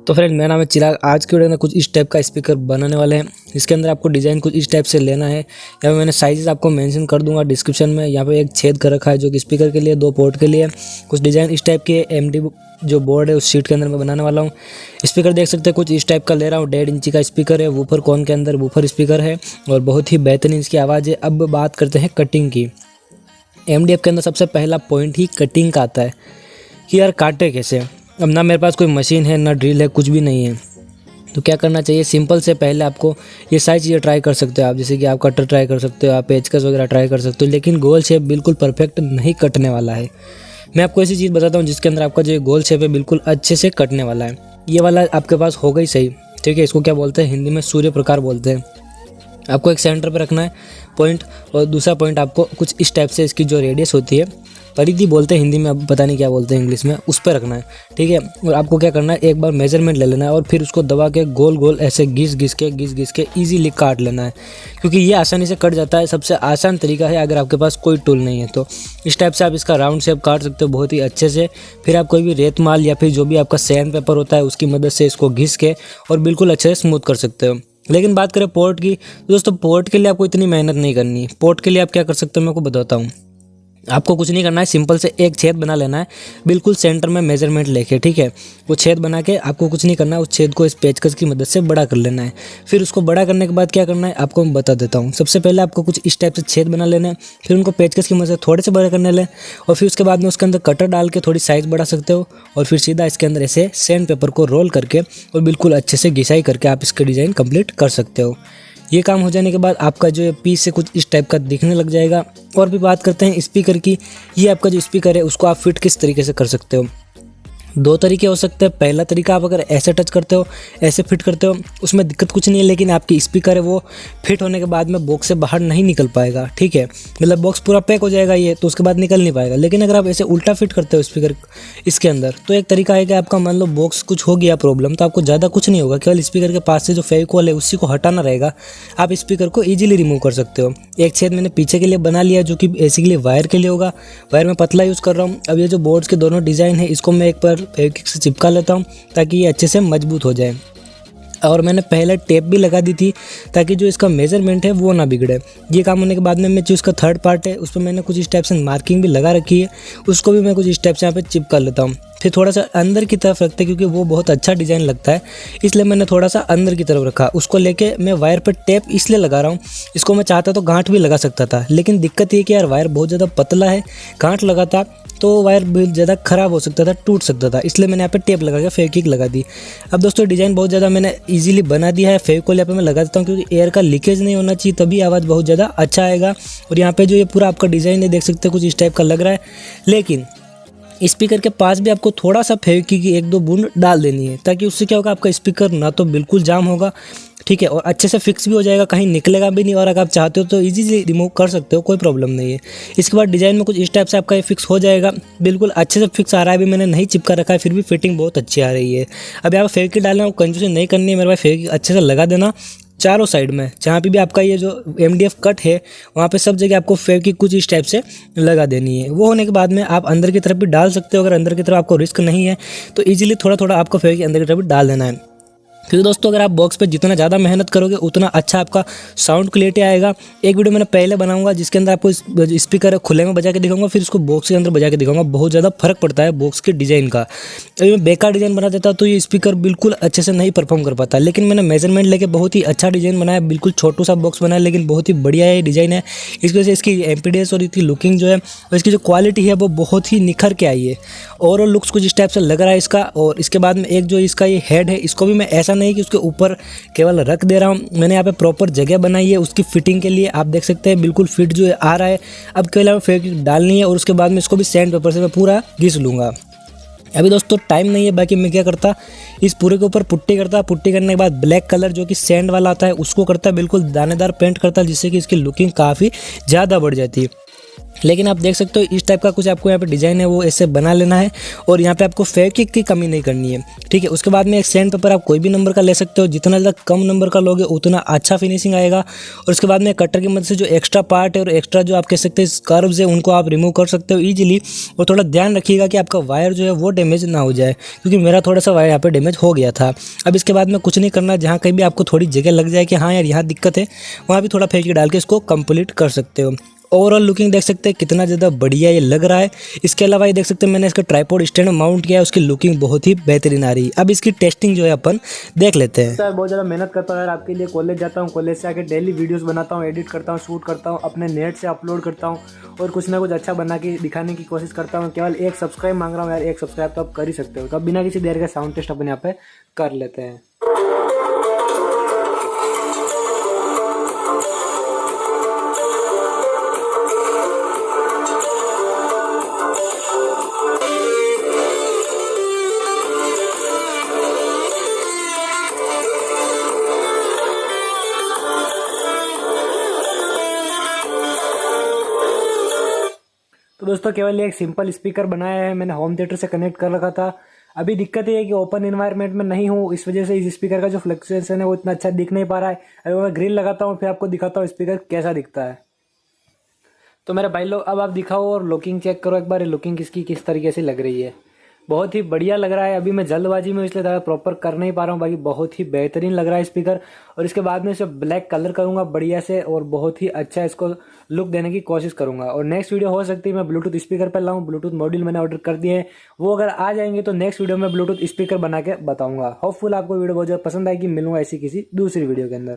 तो फ्रेंड, मेरा नाम है चिराग। आज के वीडियो में कुछ इस टाइप का स्पीकर बनाने वाले हैं। इसके अंदर आपको डिज़ाइन कुछ इस टाइप से लेना है। यहाँ पे मैंने साइजेस आपको मेंशन कर दूंगा डिस्क्रिप्शन में। यहाँ पे एक छेद कर रखा है जो कि स्पीकर के लिए, 2 पोर्ट के लिए। कुछ डिज़ाइन इस टाइप के एमडी जो बोर्ड है उस शीट के अंदर मैं बनाने वाला हूँ। स्पीकर देख सकते हैं कुछ इस टाइप का ले रहा हूँ। 1.5 इंची का स्पीकर है, वूफर कॉन के अंदर वूफर स्पीकर है और बहुत ही बेहतरीन इसकी आवाज़ है। अब बात करते हैं कटिंग की। एमडीएफ के अंदर सबसे पहला पॉइंट ही कटिंग का आता है कि यार काटे कैसे। अब ना मेरे पास कोई मशीन है, ना ड्रिल है, कुछ भी नहीं है। तो क्या करना चाहिए, सिंपल से पहले आपको ये सारी चीज़ें ट्राई कर सकते हो आप। जैसे कि आप कटर ट्राई कर सकते हो, आप पेचकस वगैरह ट्राई कर सकते हो, लेकिन गोल शेप बिल्कुल परफेक्ट नहीं कटने वाला है। मैं आपको ऐसी चीज़ बताता हूँ जिसके अंदर आपका जो गोल शेप है बिल्कुल अच्छे से कटने वाला है। ये वाला आपके पास होगा ही सही, ठीक है। इसको क्या बोलते हैं, हिंदी में सूर्य प्रकार बोलते हैं। आपको एक सेंटर पे रखना है पॉइंट, और दूसरा पॉइंट आपको कुछ इस टाइप से इसकी जो रेडियस होती है, परिधि बोलते हैं हिंदी में, अब पता नहीं क्या बोलते हैं इंग्लिश में, उस पर रखना है, ठीक है। और आपको क्या करना है, एक बार मेजरमेंट ले लेना है और फिर उसको दबा के गोल गोल ऐसे घिस घिस के ईजीली काट लेना है, क्योंकि ये आसानी से कट जाता है। सबसे आसान तरीका है अगर आपके पास कोई टूल नहीं है तो। इस टाइप से आप इसका राउंड शेप काट सकते हो बहुत ही अच्छे से। फिर आप कोई भी रेत माल या फिर जो भी आपका सैंड पेपर होता है उसकी मदद से इसको घिस के और बिल्कुल अच्छे से स्मूथ कर सकते हो। लेकिन बात करें पोर्ट की, तो दोस्तों पोर्ट के लिए आपको इतनी मेहनत नहीं करनी। पोर्ट के लिए आप क्या कर सकते हो मैं आपको बताता हूँ। आपको कुछ नहीं करना है, सिंपल से एक छेद बना लेना है बिल्कुल सेंटर में मेजरमेंट लेके, ठीक है। वो छेद बना के आपको कुछ नहीं करना है, उस छेद को इस पेचकस की मदद से बड़ा कर लेना है। फिर उसको बड़ा करने के बाद क्या करना है आपको मैं बता देता हूँ। सबसे पहले आपको कुछ इस टाइप से छेद बना लेना है, फिर उनको पेचकस की मदद से थोड़े से बड़े करने लें, और फिर उसके बाद में उसके अंदर कटर डाल के थोड़ी साइज़ बढ़ा सकते हो, और फिर सीधा इसके अंदर ऐसे सैंड पेपर को रोल करके और बिल्कुल अच्छे से घिसाई करके आप इसका डिज़ाइन कंप्लीट कर सकते हो। ये काम हो जाने के बाद आपका जो पीस से कुछ इस टाइप का दिखने लग जाएगा। और भी बात करते हैं स्पीकर की। ये आपका जो स्पीकर है उसको आप फिट किस तरीके से कर सकते हो। 2 तरीके हो सकते हैं। पहला तरीका, आप अगर ऐसे टच करते हो, ऐसे फिट करते हो, उसमें दिक्कत कुछ नहीं है, लेकिन आपकी स्पीकर है वो फिट होने के बाद में बॉक्स से बाहर नहीं निकल पाएगा, ठीक है। मतलब बॉक्स पूरा पैक हो जाएगा ये, तो उसके बाद निकल नहीं पाएगा। लेकिन अगर आप ऐसे उल्टा फिट करते हो स्पीकर इसके अंदर, तो एक तरीका है कि आपका मान लो बॉक्स कुछ हो गया प्रॉब्लम, तो आपको ज़्यादा कुछ नहीं होगा, केवल स्पीकर के पास से जो फेविकॉल है उसी को हटाना रहेगा। आप स्पीकर को ईजिली रिमूव कर सकते हो। एक छेद मैंने पीछे के लिए बना लिया जो कि बेसिकली वायर के लिए होगा। वायर में पतला यूज़ कर रहा हूँ। अब ये जो बोर्ड्स के दोनों डिज़ाइन है इसको मैं एक बार फेविक्विक से चिपका लेता हूँ ताकि ये अच्छे से मजबूत हो जाए। और मैंने पहले टेप भी लगा दी थी ताकि जो इसका मेजरमेंट है वो ना बिगड़े। ये काम होने के बाद में मैं जो इसका थर्ड पार्ट है उस पर मैंने कुछ इस टाइप से मार्किंग भी लगा रखी है, उसको भी मैं कुछ इस टाइप से यहाँ पे चिपका लेता हूँ। फिर थोड़ा सा अंदर की तरफ रखते क्योंकि वो बहुत अच्छा डिज़ाइन लगता है, इसलिए मैंने थोड़ा सा अंदर की तरफ रखा। उसको लेके मैं वायर पर टेप इसलिए लगा रहा हूँ, इसको मैं चाहता तो गांठ भी लगा सकता था, लेकिन दिक्कत ये कि यार वायर बहुत ज़्यादा पतला है, गांठ लगाता तो वायर बहुत ज़्यादा ख़राब हो सकता था, टूट सकता था, इसलिए मैंने यहाँ पे टेप लगा के फेविक्विक लगा दी। अब दोस्तों डिज़ाइन बहुत ज़्यादा मैंने इजीली बना दिया है। फेविकॉल यहाँ पे मैं लगा देता हूँ क्योंकि एयर का लीकेज नहीं होना चाहिए, तभी आवाज़ बहुत ज़्यादा अच्छा आएगा। और यहाँ पे जो ये पूरा आपका डिज़ाइन है देख सकते हैं कुछ इस टाइप का लग रहा है, लेकिन स्पीकर के पास भी आपको थोड़ा सा फेविक्विक की 1-2 बूंद डाल देनी है, ताकि उससे क्या होगा, आपका स्पीकर ना तो बिल्कुल जाम होगा, ठीक है, और अच्छे से फिक्स भी हो जाएगा, कहीं निकलेगा भी नहीं। और अगर आप चाहते हो तो इजीली रिमूव कर सकते हो, कोई प्रॉब्लम नहीं है। इसके बाद डिज़ाइन में कुछ इस टाइप से आपका ये फिक्स हो जाएगा, बिल्कुल अच्छे से फिक्स आ रहा है। अभी मैंने नहीं चिपका रखा है, फिर भी फिटिंग बहुत अच्छी आ रही है। अब यहाँ पर फेविक्विक डालना कंजूसी नहीं करनी है मेरे भाई, फेविक्विक अच्छे से लगा देना चारों साइड में, जहाँ पे भी आपका ये जो एमडीएफ कट है वहाँ पे सब जगह आपको फेविक्विक कुछ इस टाइप से लगा देनी है। वो होने के बाद में आप अंदर की तरफ भी डाल सकते हो। अगर अंदर की तरफ आपको रिस्क नहीं है तो इजीली थोड़ा थोड़ा आपको फेविक्विक अंदर की तरफ भी डाल देना है, क्योंकि दोस्तों अगर आप बॉक्स पे जितना ज़्यादा मेहनत करोगे उतना अच्छा आपका साउंड क्लियरिटी आएगा। एक वीडियो मैंने पहले बनाऊंगा जिसके अंदर आपको स्पीकर खुले में बजा के दिखाऊंगा, फिर उसको बॉक्स के अंदर बजा के दिखाऊंगा। बहुत ज़्यादा फर्क पड़ता है बॉक्स के डिज़ाइन का। अभी मैं बेकार डिज़ाइन बना देता तो ये स्पीकर बिल्कुल अच्छे से नहीं परफॉर्म कर पाता, लेकिन मैंने मेजरमेंट लेके बहुत ही अच्छा डिज़ाइन बनाया, बिल्कुल छोटू सा बॉक्स बनाया, लेकिन बहुत ही बढ़िया है डिज़ाइन है। इस वजह से इसकी एमपीडीएस और इसकी लुकिंग जो है और इसकी जो क्वालिटी है वो बहुत ही निखर के आई है। ओवरऑल लुक्स कुछ इस टाइप से लग रहा है इसका। और इसके बाद में एक जो इसका ये हेड है, इसको भी मैं ऐसा नहीं कि उसके ऊपर केवल रख दे रहा हूँ, मैंने यहाँ पे प्रॉपर जगह बनाई है उसकी फिटिंग के लिए। आप देख सकते हैं बिल्कुल फिट जो है आ रहा है। अब केवल फेविक्विक डालनी है और उसके बाद में इसको भी सैंड पेपर से मैं पूरा घिस लूँगा। अभी दोस्तों टाइम नहीं है, बाकी मैं क्या करता, इस पूरे के ऊपर पुट्टी करता। पुट्टी करने के बाद ब्लैक कलर जो कि सैंड वाला आता है उसको करता, बिल्कुल दानेदार पेंट करता, जिससे कि इसकी लुकिंग काफ़ी ज़्यादा बढ़ जाती है। लेकिन आप देख सकते हो इस टाइप का कुछ आपको यहाँ पे डिज़ाइन है वो ऐसे बना लेना है और यहाँ पे आपको फेविक्विक की कमी नहीं करनी है, ठीक है। उसके बाद में एक सैंड पेपर आप कोई भी नंबर का ले सकते हो, जितना ज़्यादा कम नंबर का लोगे उतना अच्छा फिनिशिंग आएगा। और उसके बाद में कटर की मदद से जो एक्स्ट्रा पार्ट है और एक्स्ट्रा जो आप कह सकते हैं कर्व्स है उनको आप रिमूव कर सकते हो ईजिली। और थोड़ा ध्यान रखिएगा कि आपका वायर जो है वो डैमेज ना हो जाए, क्योंकि मेरा थोड़ा सा वायर यहाँ पे डैमेज हो गया था। अब इसके बाद में कुछ नहीं करना, जहाँ कहीं भी आपको थोड़ी जगह लग जाए कि हाँ यार यहाँ दिक्कत है, वहाँ भी थोड़ा फेविक्विक डाल के इसको कंप्लीट कर सकते हो। ओवरऑल लुकिंग देख सकते हैं कितना ज़्यादा बढ़िया ये लग रहा है। इसके अलावा ये देख सकते हैं मैंने इसका ट्राइपॉड स्टैंड माउंट किया है, उसकी लुकिंग बहुत ही बेहतरीन आ रही है। अब इसकी टेस्टिंग जो है अपन देख लेते हैं। सर बहुत ज़्यादा मेहनत करता हूँ यार आपके लिए, कॉलेज जाता हूँ, कॉलेज से आके डेली वीडियोस बनाता हूँ, एडिट करता हूँ, शूट करता हूँ, अपने नेट से अपलोड करता हूँ और कुछ ना कुछ अच्छा बना के दिखाने की कोशिश करता हूँ। केवल 1 सब्सक्राइब मांग रहा हूँ यार, 1 सब्सक्राइब तो आप कर ही सकते हो। तो अब बिना किसी देर का साउंड टेस्ट अपन यहाँ पे कर लेते हैं। तो दोस्तों केवल एक सिंपल स्पीकर बनाया है मैंने, होम थिएटर से कनेक्ट कर रखा था। अभी दिक्कत ये है कि ओपन एनवायरनमेंट में नहीं हूँ, इस वजह से इस स्पीकर का जो फ्लक्चुएशन है वो इतना अच्छा दिख नहीं पा रहा है। अभी मैं ग्रिल लगाता हूँ फिर आपको दिखाता हूँ स्पीकर कैसा दिखता है। तो मेरे भाई लोग अब आप दिखाओ और लुकिंग चेक करो एक बार, लुकिंग किसकी किस तरीके से लग रही है। बहुत ही बढ़िया लग रहा है। अभी मैं जल्दबाजी में इसलिए ज़्यादा प्रॉपर कर नहीं पा रहा हूँ, बाकी बहुत ही बेहतरीन लग रहा है स्पीकर। और इसके बाद में इसे ब्लैक कलर करूँगा बढ़िया से और बहुत ही अच्छा इसको लुक देने की कोशिश करूँगा। और नेक्स्ट वीडियो हो सकती है मैं ब्लूटूथ स्पीकर पर लाऊँ, ब्लूटूथ मॉड्यूल मैंने ऑर्डर कर दिए हैं, वो अगर आ जाएंगे तो नेक्स्ट वीडियो में ब्लूटूथ स्पीकर बना के बताऊँगा। होपफुल आपको वीडियो बहुत ज़्यादा पसंद आएगी। मिलूंगा ऐसी किसी दूसरी वीडियो के अंदर।